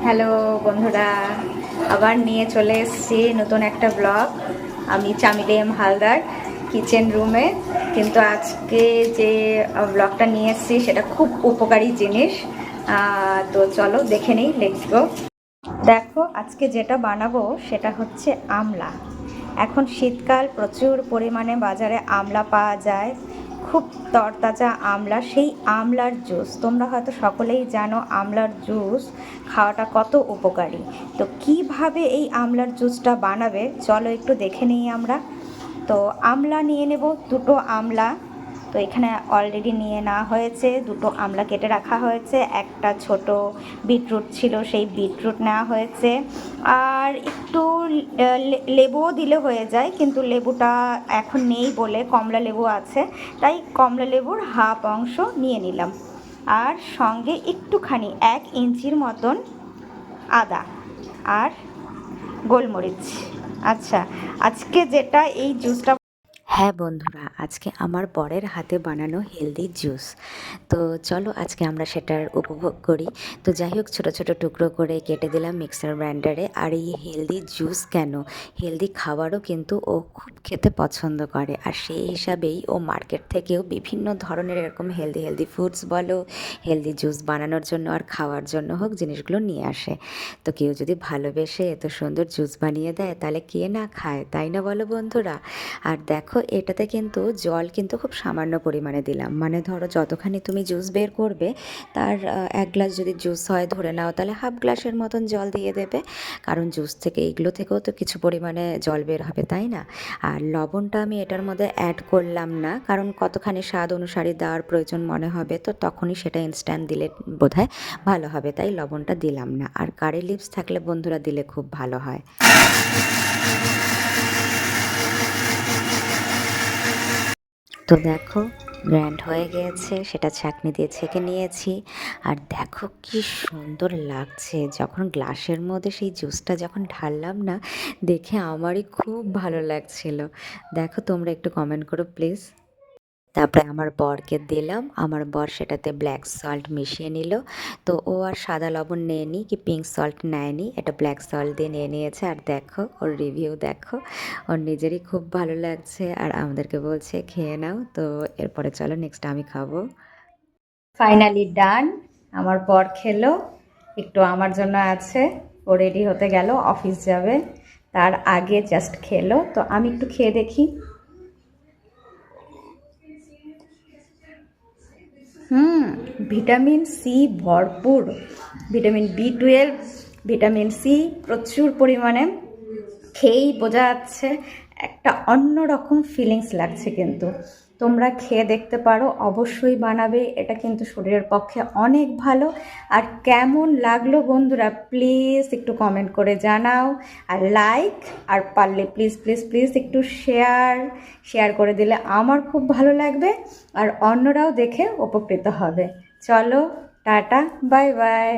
Hello বন্ধুরা, আবার নিয়ে চলে এসেছি নতুন একটা ব্লগ। আমি চামিলি এম হালদার কিচেন রুমে। কিন্তু আজকে যে ব্লগটা নিয়ে এসেছি সেটা খুব উপকারী জিনিস। তো চলো দেখে নিই, লেটস গো। দেখো আজকে যেটা বানাবো সেটা হচ্ছে আমলা। এখন শীতকাল, প্রচুর পরিমাণে বাজারে আমলা পাওয়া যায়, খুব তরতাজা আমলা। সেই আমলার জুস তোমরা হয়তো সকলেই জানো, আমলার জুস খাওয়াটা কত উপকারী। তো কিভাবে এই আমলার জুসটা বানাবে চলো একটু দেখে নিই আমরা। তো আমলা নিয়ে নেব, দুটো আমলা। তো এখানে অলরেডি নিয়ে নেওয়া হয়েছে, দুটো আমলা কেটে রাখা হয়েছে, একটা ছোট বিটরুট ছিল সেই বিটরুট নেওয়া হয়েছে। আর একটু লেবুও দিলে হয়ে যায়, কিন্তু লেবুটা এখন নেই বলে কমলা লেবু আছে, তাই কমলা লেবুর হাফ অংশ নিয়ে নিলাম। আর সঙ্গে একটুখানি 1 ইঞ্চির মতন আদা আর গোলমরিচ। আচ্ছা, আজকে যেটা এই জুসটা, হ্যাঁ বন্ধুরা, আজকে আমার বরের হাতে বানানো হেলদি জুস। তো চলো আজকে আমরা সেটার উপভোগ করি। তো যাই হোক, ছোটো ছোটো টুকরো করে কেটে দিলাম মিক্সার গ্রাইন্ডারে। আর এই হেলদি জুস কেন, হেলদি খাবারও কিন্তু ও খুব খেতে পছন্দ করে। আর সেই হিসাবেই ও মার্কেট থেকেও বিভিন্ন ধরনের এরকম হেলদি হেলদি ফুডস বলো, হেলদি জুস বানানোর জন্য আর খাওয়ার জন্য হোক, জিনিসগুলো নিয়ে আসে। তো কেউ যদি ভালোবেসে এত সুন্দর জুস বানিয়ে দেয় তাহলে কে না খায়, তাই না বলো বন্ধুরা? আর দেখো এটাতে কিন্তু জল কিন্তু খুব সামান্য পরিমাণে দিলাম। মানে ধরো যতখানি তুমি জুস বের করবে তার 1 গ্লাস যদি জুস হয় ধরে নাও, তাহলে হাফ গ্লাসের মতন জল দিয়ে দেবে। কারণ জুস থেকে এইগুলো থেকেও তো কিছু পরিমাণে জল বের হবে, তাই না? আর লবণটা আমি এটার মধ্যে অ্যাড করলাম না, কারণ কতখানি স্বাদ অনুসারে দেওয়ার প্রয়োজন মনে হবে, তো তখনই সেটা ইনস্ট্যান্ট দিলে বোধহয় ভালো হবে, তাই লবণটা দিলাম না। আর কারি লিভস থাকলে বন্ধুরা দিলে খুব ভালো হয়। তো দেখো গ্র্যান্ড হয়ে গিয়েছে, সেটা ছাঁকনি দিয়ে ছেঁকে নিয়েছি। আর দেখো কি সুন্দর লাগছে, যখন গ্লাসের মধ্যে সেই জুসটা যখন ঢাললাম না, দেখে আমারই খুব ভালো লাগছিল। দেখো তোমরা একটু কমেন্ট করো প্লিজ। তারপরে আমার বরকে দিলাম, আমার বর সেটাতে ব্ল্যাক সল্ট মিশিয়ে নিল। তো ও আর সাদা লবণ নেয়নি, কি পিঙ্ক সল্ট নেয়নি, এটা ব্ল্যাক সল্ট দিয়ে নিয়ে নিয়েছে। আর দেখো ওর রিভিউ দেখো, ওর নিজেরই খুব ভালো লাগছে আর আমাদেরকে বলছে খেয়ে নাও। তো এরপরে চলো নেক্সট আমি খাবো। ফাইনালি ডান, আমার বর খেলো, একটু আমার জন্য আছে, ও রেডি হতে গেল, অফিস যাবে, তার আগে জাস্ট খেলো। তো আমি একটু খেয়ে দেখি। ভিটামিন সি ভরপুর, ভিটামিন বি 12, ভিটামিন সি প্রচুর পরিমাণে, খেয়েই বোঝা যাচ্ছে। একটা অন্যরকম ফিলিংস লাগছে, কিন্তু তোমরা খেয়ে দেখতে পারো, অবশ্যই বানাবে, এটা কিন্তু শরীরের পক্ষে অনেক ভালো। আর কেমন লাগলো বন্ধুরা প্লিজ একটু কমেন্ট করে জানাও। আর লাইক, আর পারলে প্লিজ প্লিজ প্লিজ একটু শেয়ার করে দিলে আমার খুব ভালো লাগবে, আর অন্যরাও দেখে উপকৃত হবে। চলো টাটা, বাই বাই।